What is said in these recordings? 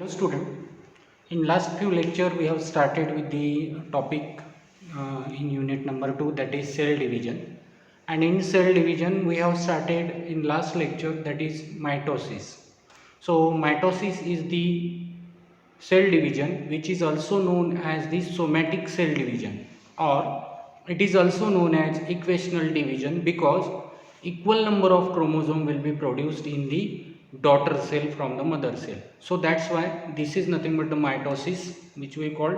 Hello student, in last few lecture we have started with the topic in unit number 2, that is cell division, and in cell division we have started in last lecture, that is mitosis. So mitosis is the cell division which is also known as the somatic cell division, or it is also known as equational division, because equal number of chromosome will be produced in the daughter cell from the mother cell. So that's why this is nothing but the mitosis, which we call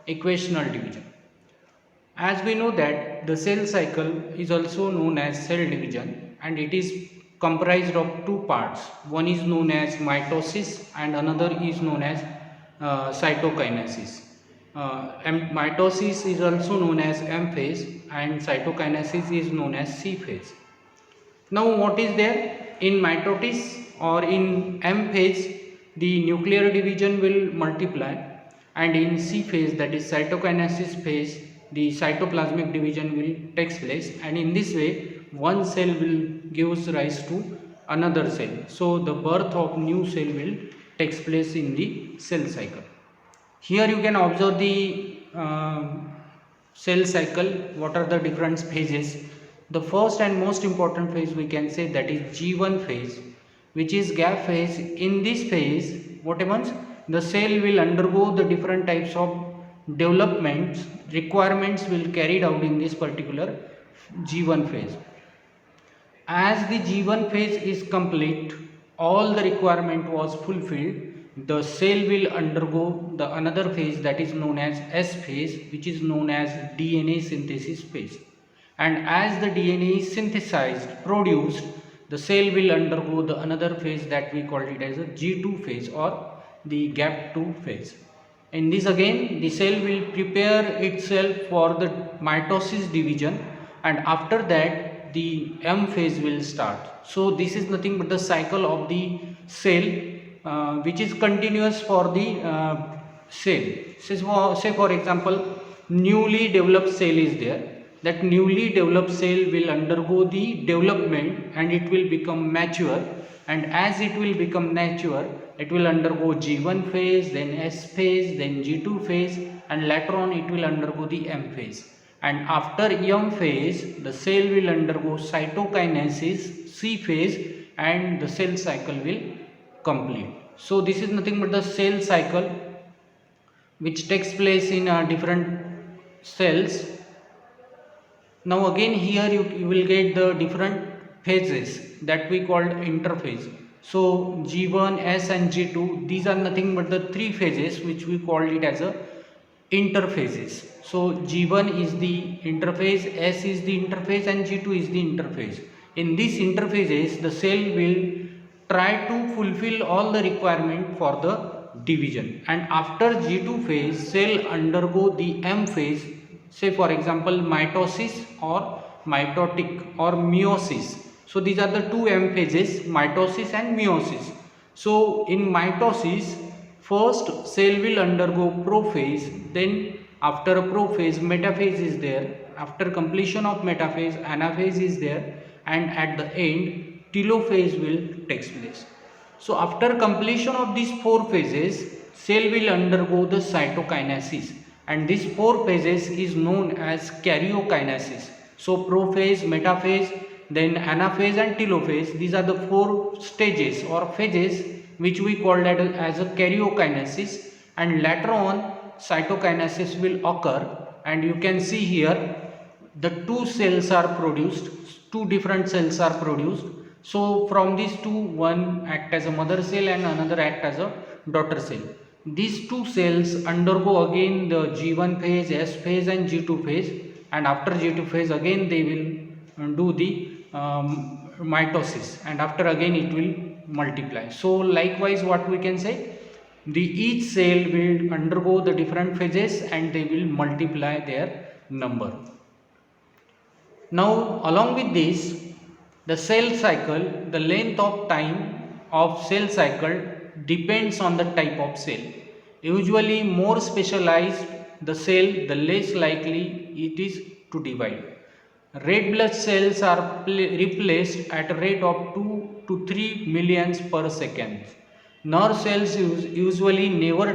equational division. As we know that the cell cycle is also known as cell division, and it is comprised of two parts. One is known as mitosis and another is known as cytokinesis. Mitosis is also known as M phase and cytokinesis is known as C phase. Now what is there in mitosis or in M phase? The nuclear division will multiply, and in C phase, that is cytokinesis phase, the cytoplasmic division will takes place, and in this way one cell will gives rise to another cell. So the birth of new cell will takes place in the cell cycle. Here you can observe the cell cycle. What are the different phases? The first and most important phase we can say, that is G1 phase, which is gap phase. In this phase, what happens? The cell will undergo the different types of developments, requirements will carried out in this particular G1 phase. As the G1 phase is complete, all the requirement was fulfilled, the cell will undergo the another phase, that is known as S phase, which is known as DNA synthesis phase. And as the DNA is synthesized, produced, the cell will undergo the another phase that we call it as a G2 phase or the gap 2 phase. In this again, the cell will prepare itself for the mitosis division, and after that the M phase will start. So this is nothing but the cycle of the cell, which is continuous for the cell. Say for example, newly developed cell is there. That newly developed cell will undergo the development and it will become mature, and as it will become mature, it will undergo G1 phase, then S phase, then G2 phase, and later on it will undergo the M phase. And after M phase, the cell will undergo cytokinesis, C phase, and the cell cycle will complete. So this is nothing but the cell cycle which takes place in different cells. Now again here you will get the different phases that we called interphase. So G1, S and G2, these are nothing but the three phases which we called it as a interphases. So G1 is the interphase, S is the interphase and G2 is the interphase. In these interphases, the cell will try to fulfill all the requirement for the division, and after G2 phase, cell undergo the M phase. Say for example mitosis or mitotic or meiosis. So these are the two M phases, mitosis and meiosis. So in mitosis, first cell will undergo prophase, then after a prophase, metaphase is there. After completion of metaphase, anaphase is there, and at the end telophase will takes place. So after completion of these four phases, cell will undergo the cytokinesis, and these four phases is known as karyokinesis. So prophase, metaphase, then anaphase and telophase, these are the four stages or phases which we call that as a karyokinesis, and later on cytokinesis will occur, and you can see here the two cells are produced, two different cells are produced. So from these two, one act as a mother cell and another act as a daughter cell. These two cells undergo again the G1 phase, S phase and G2 phase, and after G2 phase again they will do the mitosis, and after again it will multiply. So likewise what we can say, the each cell will undergo the different phases and they will multiply their number. Now along with this, the cell cycle, the length of time of cell cycle depends on the type of cell. Usually more specialized the cell, the less likely it is to divide. Red blood cells are replaced at a rate of 2 to 3 millions per second. Nerve cells usually never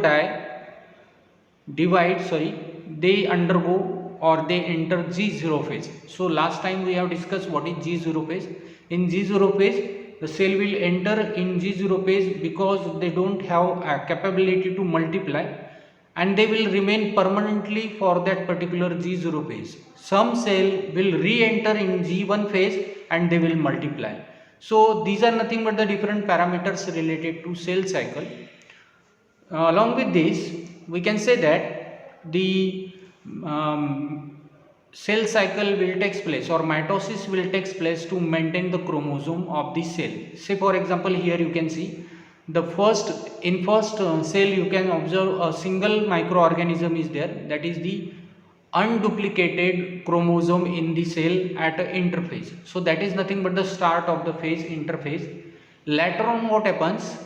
they undergo or they enter G0 phase. So last time we have discussed what is G0 phase. In G0 phase, the cell will enter in G0 phase because they don't have a capability to multiply, and they will remain permanently for that particular G0 phase. Some cell will re-enter in G1 phase and they will multiply. So these are nothing but the different parameters related to cell cycle. Along with this, we can say that the cell cycle will take place or mitosis will take place to maintain the chromosome of the cell. Say for example, here you can see the first cell you can observe a single microorganism is there, that is the unduplicated chromosome in the cell at a interphase. So that is nothing but the start of the phase, interphase. Later on what happens,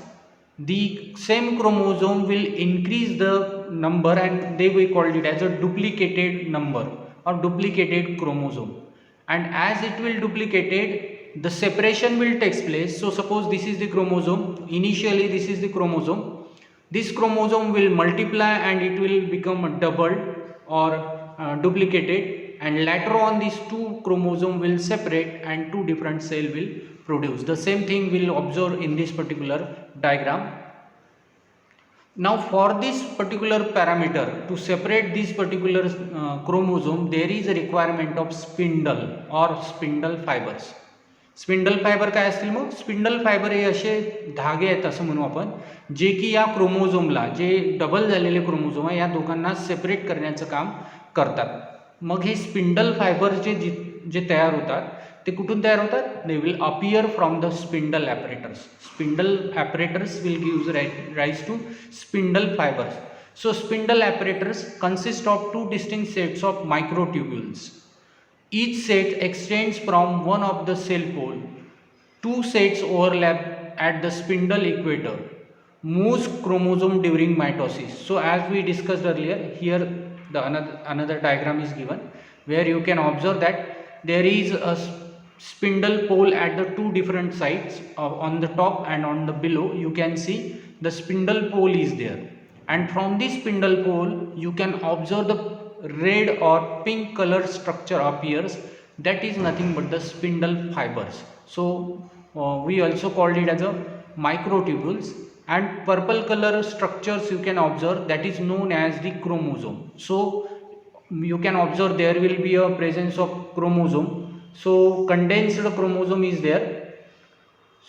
the same chromosome will increase the number and they will call it as a duplicated number or duplicated chromosome, and as it will duplicated, the separation will take place. So suppose this is the chromosome, initially this is the chromosome, this chromosome will multiply and it will become doubled or duplicated, and later on these two chromosome will separate and two different cell will produce. The same thing will observe in this particular diagram. Now for this particular parameter, to separate this particular chromosome, there is a requirement of spindle or spindle fibers. Spindle fibre काय असतील मग? Spindle fibre हे असे धागे आहेत असं म्हणू आपण, जे की या क्रोमोझोमला, जे डबल झालेले क्रोमोझोम आहे या दोघांना सेपरेट करण्याचं काम करतात. मग हे स्पिंडल फायबर जे तयार होतात ते कुठून तयार होतात? They will appear from the spindle apparatus. Spindle apparatus will give rise to spindle fibres. So spindle apparatus consist of two distinct sets of microtubules. Each set extends from one of the cell pole. Two sets overlap at the spindle equator. Moves chromosome during mitosis. So as we discussed earlier, here the another diagram is given where you can observe that there is a spindle pole at the two different sides. On the top and on the below you can see the spindle pole is there, and from this spindle pole you can observe the red or pink color structure appears. That is nothing but the spindle fibers. So we also called it as a microtubules. And purple color structures you can observe, that is known as the chromosome. So you can observe there will be a presence of chromosome. So condensed chromosome is there.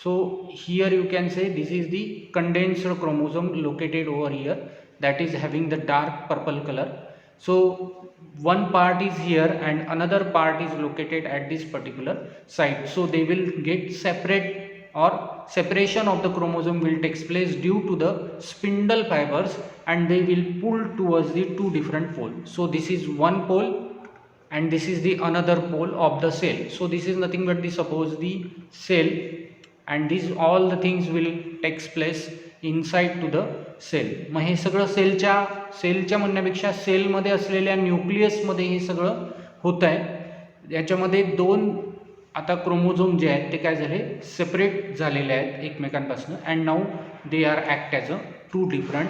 So here you can say this is the condensed chromosome located over here, that is having the dark purple color. So one part is here and another part is located at this particular site. So they will get separate, or separation of the chromosome will take place due to the spindle fibers, and they will pull towards the two different poles. So this is one pole and this is the another pole of the cell. So this is nothing but the suppose the cell, and these all the things will takes place inside to the cell. मग हे सगळं सेलच्या म्हणण्यापेक्षा सेलमध्ये असलेल्या न्यूक्लियसमध्ये हे सगळं होतं आहे. याच्यामध्ये दोन आता क्रोमोझोम जे आहेत ते काय झाले, सेपरेट झालेले आहेत एकमेकांपासून, and now they are act as a two different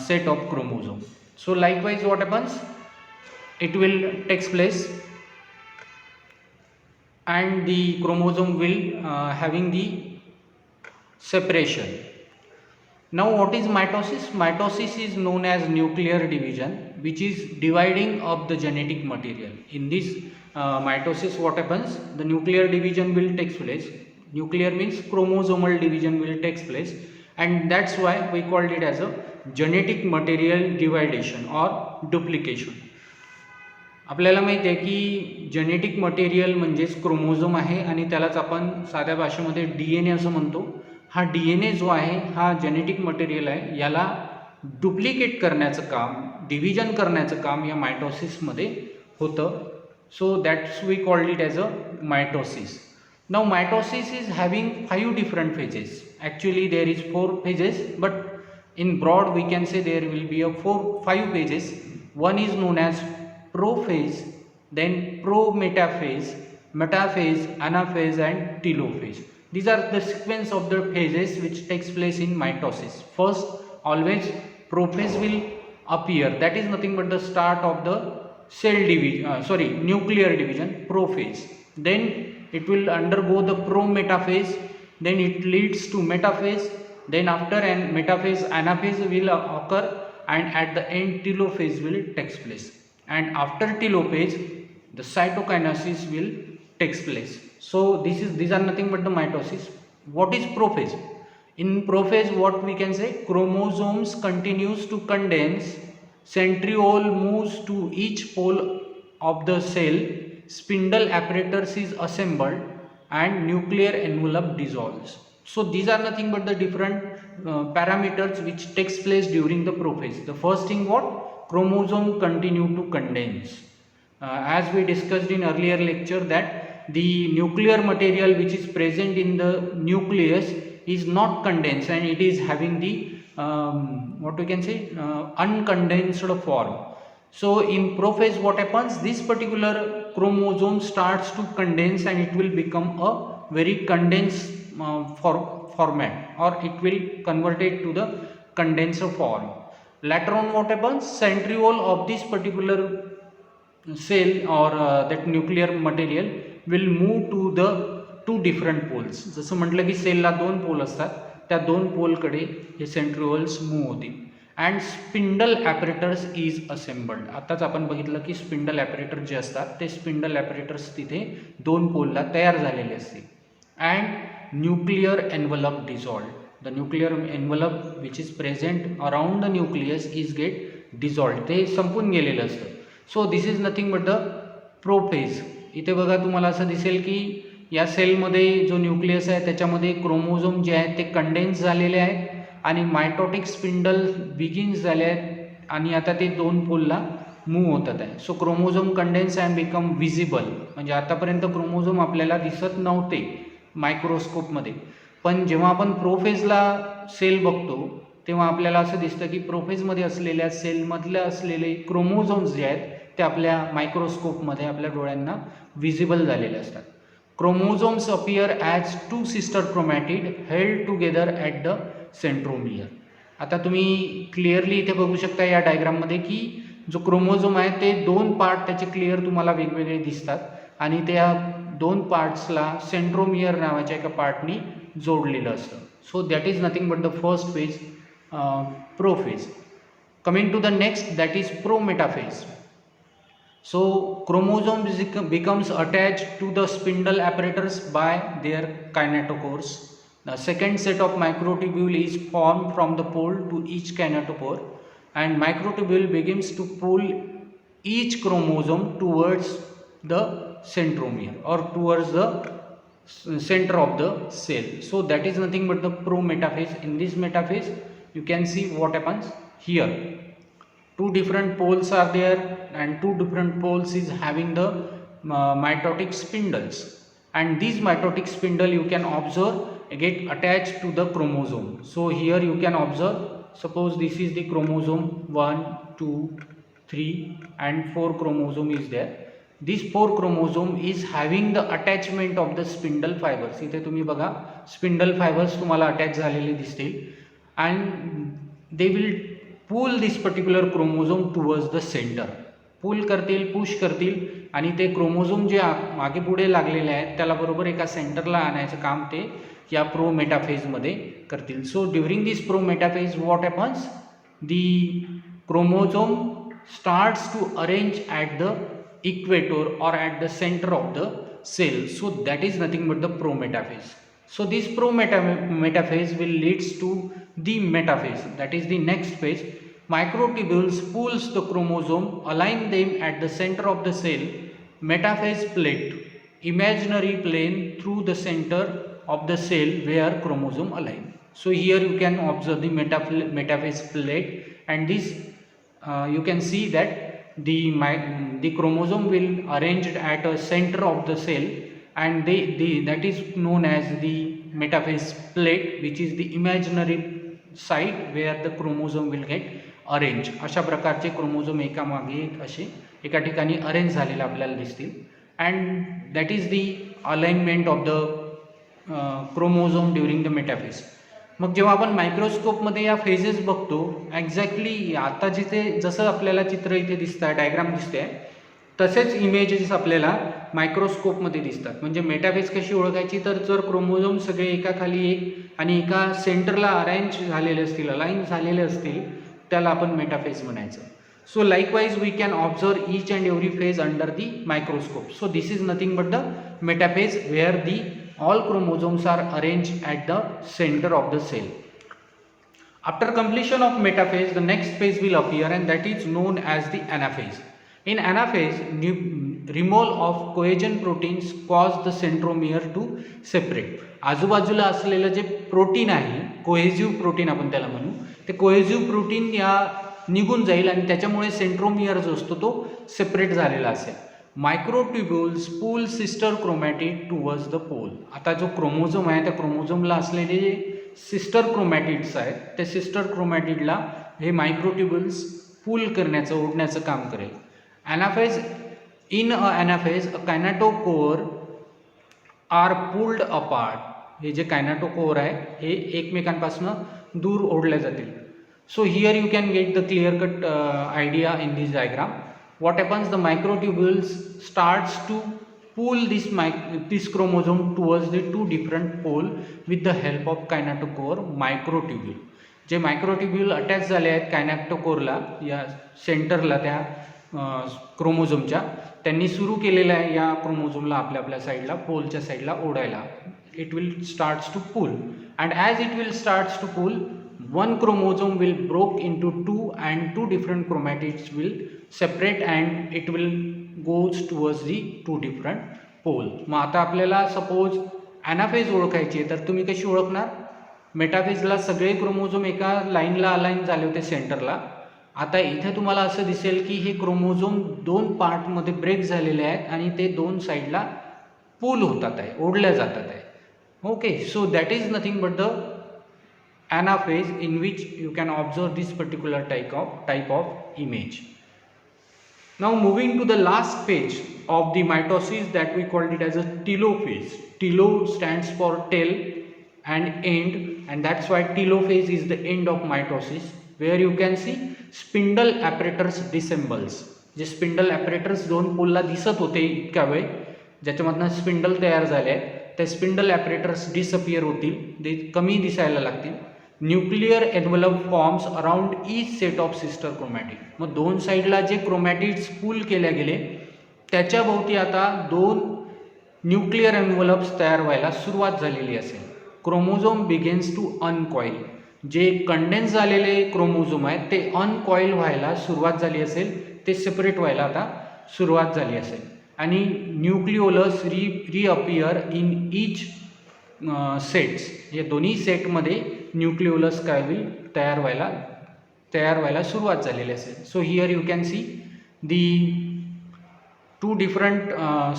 set of chromosome. So likewise what happens, it will takes place and the chromosome will having the separation. Now what is mitosis? Mitosis is known as nuclear division, which is dividing of the genetic material. In this mitosis what happens, the nuclear division will take place. Nuclear means chromosomal division will take place, and that's why we called it as a genetic material dividation or duplication. आपल्याला माहिती आहे की genetic material म्हणजेच chromosome आहे, आणि त्यालाच आपण साध्या भाषेमध्ये DNA असं म्हणतो. हा DNA जो आहे हा जेनेटिक मटेरियल आहे, याला डुप्लिकेट करण्याचं काम, डिव्हिजन करण्याचं काम या मायटोसिसमध्ये होतं. So that's we called it as a mitosis. Now mitosis is having 5 different phases. Actually there is 4 phases, but in broad we can say there will be a 5 phases. One is known as prophase, then prometaphase, metaphase, anaphase and telophase. These are the sequence of the phases which takes place in mitosis. First, always prophase will appear. That is nothing but the start of the cell division, nuclear division, prophase. Then it will undergo the prometaphase, then it leads to metaphase, then after an metaphase anaphase will occur, and at the end telophase will takes place, and after telophase the cytokinesis will takes place. So these are nothing but the mitosis. What is prophase? In prophase, what we can say, chromosomes continues to condense, centriole moves to each pole of the cell, spindle apparatus is assembled, and nuclear envelope dissolves. So these are nothing but the different parameters which takes place during the prophase. The first thing, what? Chromosome continue to condense. As we discussed in earlier lecture, that the nuclear material which is present in the nucleus is not condensed, and it is having the what we can say, uncondensed form. So in prophase, what happens? This particular chromosome starts to condense, and it will become a very condensed format, or it will convert it to the condenser form. Later on, what happens? Centriole of this particular cell or that nuclear material will move to the two different poles. जसं म्हटलं की सेलला दोन पोल असतात, त्या दोन पोलकडे हे centrioles move होतील, and spindle ॲपरेटर्स is assembled. आताच आपण बघितलं की स्पिंडल ॲपरेटर जे असतात ते स्पिंडल ॲपरेटर्स तिथे दोन पोलला तयार झालेले असतील. And nuclear envelope dissolved. The nuclear envelope which is present around the nucleus is get dissolved. ते संपून गेलेलं असतं. So this is nothing but the prophase. इथे बघा तुम्हाला असं दिसेल की या सेलमध्ये जो न्यूक्लियस आहे त्याच्यामध्ये क्रोमोझोम जे आहेत ते कंडेन्स झालेले आहेत, आणि मायटोटिक स्पिंडल बिगिन्स झाले आहेत, आणि आता ते दोन पोलला मूव्ह होतात आहे. So chromosome condense and become visible. म्हणजे आतापर्यंत क्रोमोझोम आपल्याला दिसत नव्हते मायक्रोस्कोपमध्ये, पण जेव्हा आपण प्रोफेजला सेल बघतो तेव्हा आपल्याला असं दिसतं की प्रोफेजमध्ये असलेल्या सेलमधले असलेले क्रोमोझोम्स जे आहेत ते आपल्या मायक्रोस्कोपमध्ये आपल्या डोळ्यांना विजिबल झालेले असतात. Chromosomes appear as two sister chromatid held together at the centromere. आता तुम्ही क्लिअरली इथे बघू शकता या डायग्राममध्ये की जो क्रोमोझोम आहे ते दोन पार्ट त्याचे क्लिअर तुम्हाला वेगवेगळे दिसतात, आणि त्या दोन पार्ट्सला सेंट्रोमियर नावाच्या एका पार्टनी जोडलेलं असतं. सो that is nothing but the first phase, prophase. Coming to the next, that is prometaphase. So chromosomes becomes attached to the spindle apparatus by their kinetochores. The second set of microtubule is formed from the pole to each kinetochore, and microtubule begins to pull each chromosome towards the centromere or towards the center of the cell. So that is nothing but the prometaphase. In this metaphase, you can see what happens here. Two different poles are there, and two different poles is having the mitotic spindles, and these mitotic spindle you can observe get attached to the chromosome. So here you can observe, suppose this is the chromosome 1, 2, 3 and 4 chromosome is there. This 4 chromosome is having the attachment of the spindle fibers. इथे तुम्ही बघा spindle fibres तुम्हाला attach झालेले दिसतील, and they will pull this particular chromosome towards the center. पुल करतील, push करतील, आणि ते क्रोमोझोम जे मागे पुढे लागलेले आहेत त्याला बरोबर एका सेंटरला आणायचं काम ते या प्रोमेटाफेजमध्ये करतील. So during this prometaphase what happens, the chromosome starts to arrange at the equator or at the center of the cell. So that is nothing but the prometaphase. So this prometaphase will leads to the metaphase, that is the next phase. Microtubules pulls the chromosome, align them at the center of the cell. Metaphase plate, imaginary plane through the center of the cell where chromosome align. So here you can observe the metaphase plate, and this you can see that the chromosome will arranged at a center of the cell, and that is known as the metaphase plate, which is the imaginary site where the chromosome will get arranged. अशा प्रकारचे chromosome एका मागे एक असे एका ठिकाणी arrange झालेले आपल्याला दिसतील, and that is the alignment of the chromosome during the metaphase. मग जेव्हा आपण मायक्रोस्कोपमध्ये या फेजेस बघतो, एक्झॅक्टली आता जिथे जसं आपल्याला चित्र इथे दिसतं आहे, डायग्राम दिसते आहे, तसेच इमेजेस आपल्याला मायक्रोस्कोपमध्ये दिसतात. म्हणजे मेटाफेज कशी ओळखायची, तर जर क्रोमोझोम सगळे एकाखाली एक आणि एका सेंटरला अरेंज झालेले असतील, अलाइन झालेले असतील, त्याला आपण मेटाफेज म्हणायचं. So likewise we can observe each and every phase under the microscope. So this is nothing but the metaphase where the all chromosomes are arranged at the center of the cell. After completion of metaphase, the next phase will appear and that is known as the anaphase. In anaphase, removal of collagen proteins cause the centromere to separate. आजूबाजूला असलेलं जे protein आहे, cohesive protein आपण त्याला म्हणू, ते cohesive protein या निघून जाईल आणि त्याच्यामुळे सेंट्रोमियर जो असतो तो सेपरेट झालेला असेल. Microtubules pull sister chromatid towards the पोल. आता जो क्रोमोझोम आहे त्या क्रोमोझोमला असलेले जे सिस्टर क्रोमॅटिड्स आहेत, त्या सिस्टर क्रोमॅटिडला हे मायक्रोट्युब्युल्स पुल करण्याचं, ओढण्याचं काम करेल. Anaphase, in a anaphase a कायनाटोकोर are pulled apart. हे जे कायनाटोकोर आहे हे एकमेकांपासून दूर ओढले जातील. So here you can get the clear cut idea in this diagram. What happens, the microtubules starts to pull this chromosome towards the two different pole with the help of kinetochore microtubule. जे microtubule attach झाले आहेत कायनेटोकोरला, या सेंटरला त्या क्रोमोझोमच्या, त्यांनी सुरू केलेलं आहे या क्रोमोझोमला आपल्या आपल्या साईडला, पोलच्या साईडला ओढायला. It will starts to pull and as it will starts to pull, one chromosome will broke into two and two different chromatids will separate and it will goes towards the two different pole. मग आता आपल्याला suppose anaphase ओळखायची आहे, तर तुम्ही कशी ओळखणार? मेटाफेजला सगळे chromosome एका लाईनला अलाइन झाले होते सेंटरला. आता इथे तुम्हाला असं दिसेल की हे क्रोमोझोम दोन पार्टमध्ये ब्रेक झालेले आहेत आणि ते दोन साईडला पुल होतात आहे, ओढल्या जातात आहे. Okay, so that is nothing but the anaphase in which you can observe this particular type of image. Now moving to the last phase of the mitosis, that we called it as a telophase. Telo stands for tail and end, and that's why telophase is the end of mitosis, where you can see spindle apparatus disassembles. J spindle ॲपरेटर्स दोन पोलला दिसत होते इतक्या वेळ, ज्याच्यामधनं spindle तयार झाले आहेत, ते spindle ॲपरेटर्स disappear होतील, ते कमी दिसायला लागतील. Nuclear envelope forms around each set of sister chromatid. मग दोन साईडला जे क्रोमॅटिड्स पुल केल्या गेले त्याच्या भोवती आता दोन न्यूक्लिअर एनव्हलप्स तयार व्हायला सुरुवात झालेली असेल. Chromosome begins to uncoil. जे कंडेन्स झालेले क्रोमोझोम आहेत ते अनकॉईल व्हायला सुरुवात झाली असेल, ते सेपरेट व्हायला आता सुरुवात झाली असेल आणि न्यूक्लिओलस रिअपियर इन ईच सेट्स. या दोन्ही सेटमध्ये न्यूक्लिओलस काय होईल, तयार व्हायला सुरुवात झालेली असेल. So here you can C the two different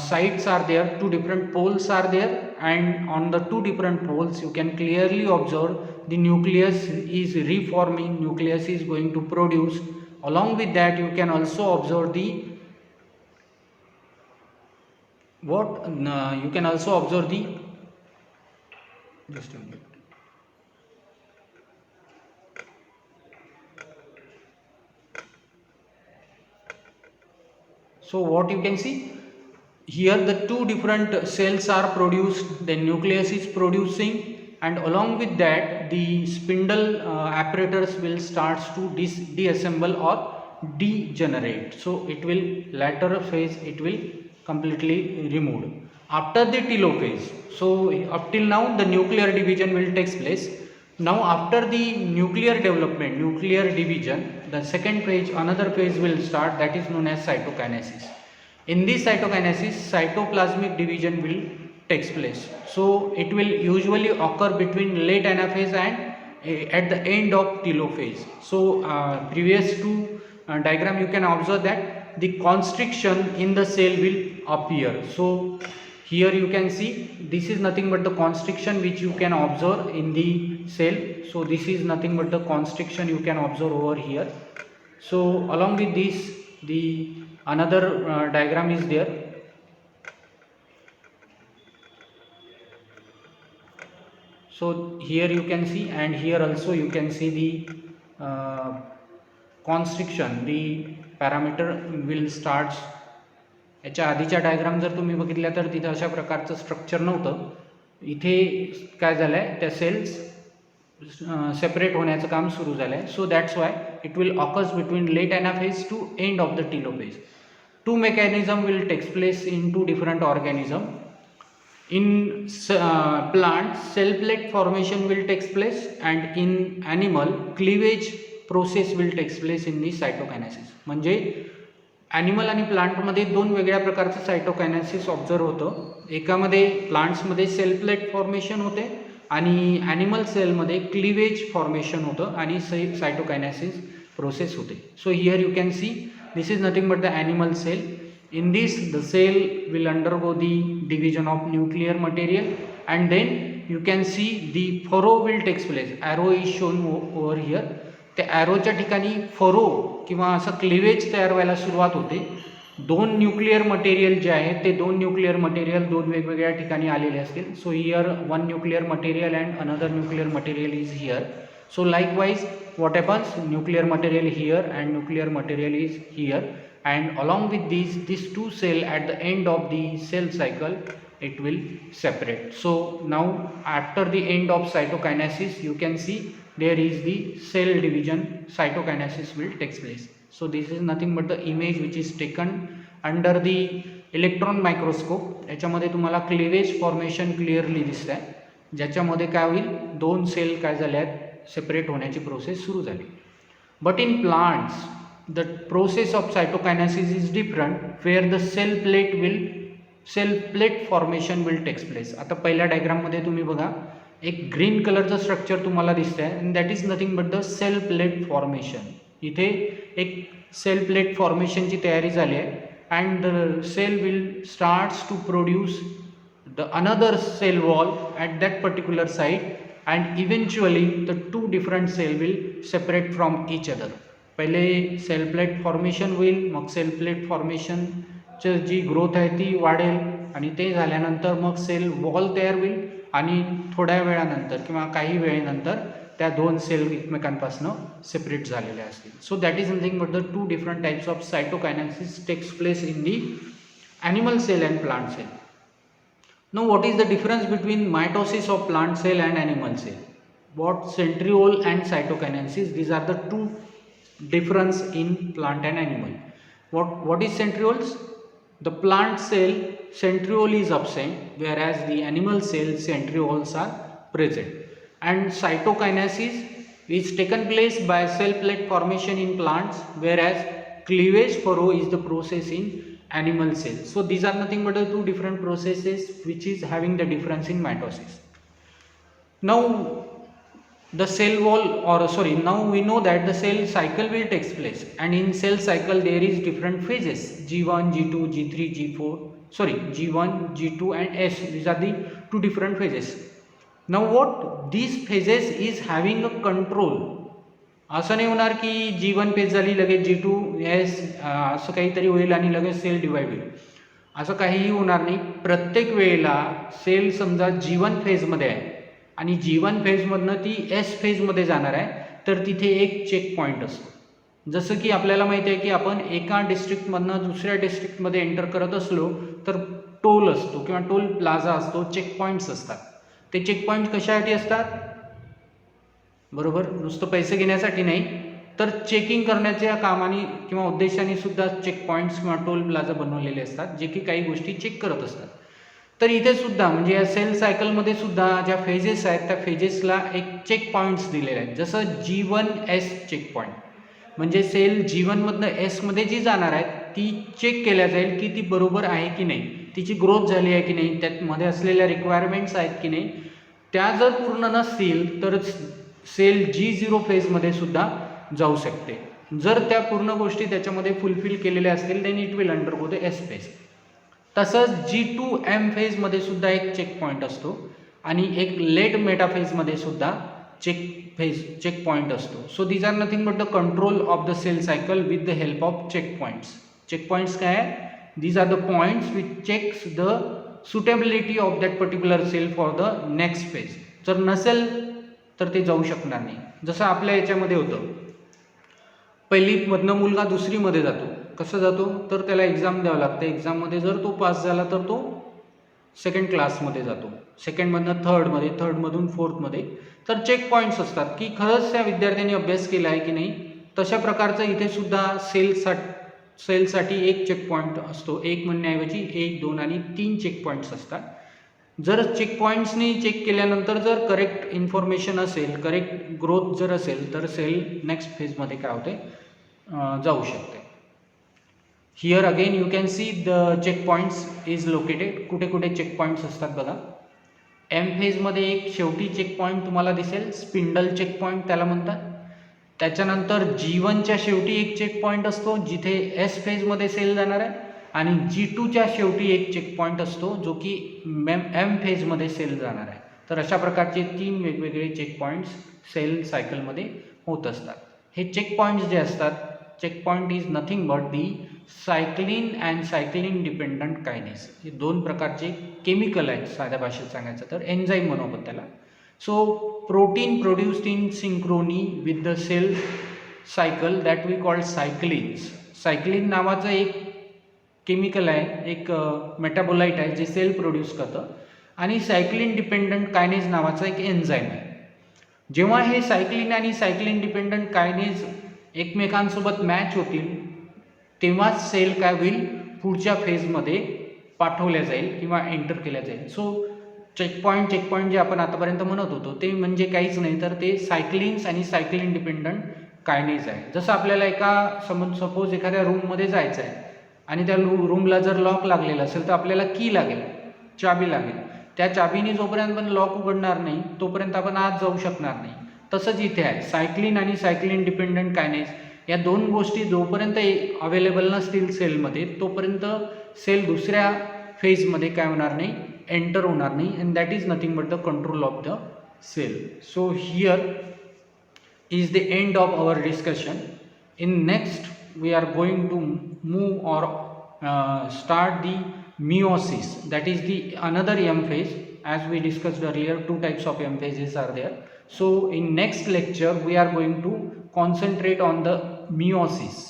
sides are there, two different poles are there, and on the two different poles you can clearly observe the nucleus is reforming, nucleus is going to produce. Along with that you can also observe the you can also observe the, just a minute. So what you can see here, the two different cells are produced, the nucleus is producing, and along with that the spindle apparatus will starts to deassemble or degenerate. So it will later phase, it will completely removed after the telophase. So up till now the nuclear division will take place. Now after the nuclear development, nuclear division, the second phase, another phase will start, that is known as cytokinesis. In this cytokinesis, cytoplasmic division will takes place. So it will usually occur between late anaphase and at the end of telophase. So previous to diagram you can observe that the constriction in the cell will appear. So here you can see this is nothing but the constriction which you can observe in the cell. So this is nothing but the constriction you can observe over here. So along with this the another diagram is there. So here you can see, and here also you can see the constriction, the parameter will starts. याच्या आधीच्या diagram जर तुम्ही बघितल्या तर तिथे अशा प्रकारचं structure नव्हतं. इथे काय झालं आहे, त्या सेल्स सेपरेट होण्याचं काम सुरू झालं आहे. So that's why it will occurs between late anaphase to end of the telophase. Two mechanism will takes place in two different organism. In plant, cell plate formation will takes place, and in animal cleavage process will takes place in the cytokinesis. म्हणजे animal आणि प्लांटमध्ये दोन वेगळ्या प्रकारचं cytokinesis observe होतं. एकामध्ये प्लांट्समध्ये cell plate formation होते आणि animal सेलमध्ये cleavage formation होतं आणि सायटोकायनेसिस प्रोसेस होते. So here you can C this is nothing but the animal cell. In this, the cell will undergo the division of nuclear material, and then you can see the furrow will takes place. Arrow is shown over here. त्या ॲरोच्या ठिकाणी furrow किंवा असं cleavage तयार व्हायला सुरुवात होते. दोन nuclear material जे आहे ते दोन न्यूक्लिअर मटेरियल दोन वेगवेगळ्या ठिकाणी आलेले असतील. So here one nuclear material and another nuclear material is here. So likewise what happens, nuclear material here and nuclear material is here, and along with these two cell at the end of the cell cycle it will separate. So now after the end of cytokinesis you can see there is the cell division, cytokinesis will take place. So this is nothing but the image which is taken under the electron microscope. याच्यामध्ये तुम्हाला cleavage formation clearly दिसत आहे, ज्याच्यामध्ये काय होईल, दोन cell काय झाले आहेत, सेपरेट होण्याची प्रोसेस सुरू झाली. But in plants the process of cytokinesis is different, where the cell plate formation will takes place. आता पहिल्या डायग्राममध्ये तुम्ही बघा, एक ग्रीन कलरचं स्ट्रक्चर तुम्हाला दिसतं आहे, and that is nothing but the cell plate formation. इथे एक सेल प्लेट फॉर्मेशनची तयारी झाली आहे, and the cell will starts to produce the another cell wall at that particular site, and eventually the two different cell will separate from each other. पहिले cell plate formation होईल, मग cell plate फॉर्मेशनची जी growth आहे ती वाढेल, आणि ते झाल्यानंतर मग cell wall तयार होईल, आणि थोड्या वेळानंतर किंवा काही वेळेनंतर त्या दोन सेल एकमेकांपासून सेपरेट झालेल्या असतील. So that is nothing but the two different types of cytokinesis takes place in the animal cell and plant cell. Now what is the difference between mitosis of plant cell and animal cell? What centriole and cytokinesis, these are the two difference in plant and animal. What is centrioles? The plant cell centriole is absent, whereas the animal cell centrioles are present. And cytokinesis is taken place by cell plate formation in plants, whereas cleavage furrow is the process in animal cells. So these are nothing but the two different processes which is having the difference in mitosis. Now the cell wall, or sorry, now we know that the cell cycle will takes place, and in cell cycle there is different phases, G1, G2, G3, G4, sorry, G1, G2 and S. These are the two different phases. Now what these phases is having a control. असं नाही होणार की G1 phase झाली लगेच G2 S असं काहीतरी होईल आणि लगेच सेल डिवाइड होईल, असं काहीही होणार नाही. प्रत्येक वेळेला सेल समजा G1 फेजमध्ये आहे आणि G1 फेजमधनं ती S फेजमध्ये जाणार आहे, तर तिथे एक चेक पॉईंट असतो. जसं की आपल्याला माहिती आहे की आपण एका डिस्ट्रिक्टमधनं दुसऱ्या डिस्ट्रिक्टमध्ये एंटर करत असलो तर टोल असतो किंवा टोल प्लाझा असतो, चेक पॉईंट्स असतात. ते चेक पॉईंट कशासाठी असतात, बरोबर, नुसतं पैसे घेण्यासाठी नाही, तर चेकिंग करण्याच्या कामाने किंवा उद्देशाने सुद्धा चेक पॉईंट्स किंवा टोल प्लाझा बनवलेले असतात, जे की काही गोष्टी चेक करत असतात. तर इथे सुद्धा म्हणजे या सेल सायकलमध्ये सुद्धा ज्या फेजेस आहेत त्या फेजेसला एक चेक पॉईंट्स दिलेले आहेत. जसं G1S चेक पॉईंट म्हणजे सेल G1मधनं Sमध्ये जी जाणार आहे ती चेक केल्या जाईल की ती बरोबर आहे की नाही, तिची ग्रोथ झाली आहे की नाही, त्यामध्ये असलेल्या रिक्वायरमेंट्स आहेत की नाही. त्या जर पूर्ण नसतील तर सेल G0 फेजमध्ये सुद्धा जाऊ शकते. जर त्या पूर्ण गोष्टी त्याच्यामध्ये फुलफिल केलेल्या असतील then it will undergo the S phase. तसंच G2M फेजमध्ये सुद्धा एक चेक पॉईंट असतो आणि एक लेट मेटाफेजमध्ये सुद्धा चेक पॉईंट असतो. So these are nothing but the control of the cell cycle with the help of check points. Check points काय आहे, these are the points which checks the suitability of that particular cell for the next phase. जर नसेल तर ते जाऊ शकणार नाही. जसं आपल्या याच्यामध्ये होतं, पहिलीमधनं मुलगा दुसरीमध्ये जातो, कसं जातो तर त्याला एक्झाम द्यावं लागतं. एक्झाममध्ये जर तो पास झाला तर तो सेकंड क्लासमध्ये जातो, सेकंडमधनं थर्डमध्ये, थर्डमधून फोर्थमध्ये. तर चेक पॉईंट्स असतात की खरंच त्या विद्यार्थ्यांनी अभ्यास केला आहे की नाही. तशा प्रकारचं इथे सुद्धा सेलसाठी एक चेक पॉईंट असतो. एक म्हणण्याऐवजी 1, 2 आणि 3 चेक पॉईंट्स असतात. जर चेक पॉईंट्सनी चेक केल्यानंतर जर करेक्ट इन्फॉर्मेशन असेल, करेक्ट ग्रोथ जर असेल, तर सेल नेक्स्ट फेजमध्ये काय होते, जाऊ शकते. Here again you can see the check points is located. कुठे कुठे चेक पॉईंट्स असतात बघा. एम फेजमध्ये एक शेवटी चेक पॉईंट तुम्हाला दिसेल, स्पिंडल चेक पॉईंट त्याला म्हणतात. त्याच्यानंतर G1च्या शेवटी एक चेक पॉईंट असतो जिथे एस फेजमध्ये सेल जाणार आहे, आणि G2च्या शेवटी एक चेक पॉईंट असतो जो की एम फेजमध्ये सेल जाणार आहे. तर अशा प्रकारचे 3 वेगवेगळे चेक पॉईंट्स सेल सायकलमध्ये होत असतात. हे चेक पॉईंट्स जे असतात, check point is nothing but the cyclin and cyclin dependent kinase. हे 2 प्रकारचे केमिकल आहेत, साध्या भाषेत सांगायचं तर एन्झाईम म्हणू आपण त्याला. So protein produced in synchrony with the cell cycle that we call cyclins. सायक्लिन नावाचं एक केमिकल आहे, एक मेटाबोलाइट आहे जे सेल प्रोड्यूस करतं, आणि सायक्लिन डिपेंडंट कायनेज नावाचा एक एन्झाईम आहे. जेव्हा हे सायक्लिन आणि सायक्लिन डिपेंडंट कायनेज एकमेकांसोबत मॅच होतील तेव्हाच सेल काय होईल, पुढच्या फेजमध्ये पाठवल्या जाईल किंवा एंटर केल्या जाईल. सो चेक पॉईंट जे आपण आतापर्यंत म्हणत होतो ते म्हणजे काहीच नाही तर ते सायक्लिन्स आणि सायक्लिन डिपेंडंट कायनेज आहे. जसं आपल्याला सपोज एखाद्या रूममध्ये जायचं आहे आणि त्या रूमला जर लॉक लागलेलं असेल तर आपल्याला की लागेल, चाबी लागेल. त्या चाबीने जोपर्यंत आपण लॉक उघडणार नाही तोपर्यंत आपण आत जाऊ शकणार नाही. तसंच इथे आहे, सायक्लिन आणि सायक्लिन डिपेंडंट कायनेज या 2 गोष्टी जोपर्यंत अवेलेबल नसतील सेलमध्ये तोपर्यंत सेल दुसऱ्या फेजमध्ये काय होणार नाही, एंटर होणार नाही. And that is nothing but the control of the cell. So here is the end of our discussion. In next we are going to move or start the meiosis, that is the another M phase. As we discussed earlier, 2 types of M phases are there. So in next lecture we are going to concentrate on the meiosis.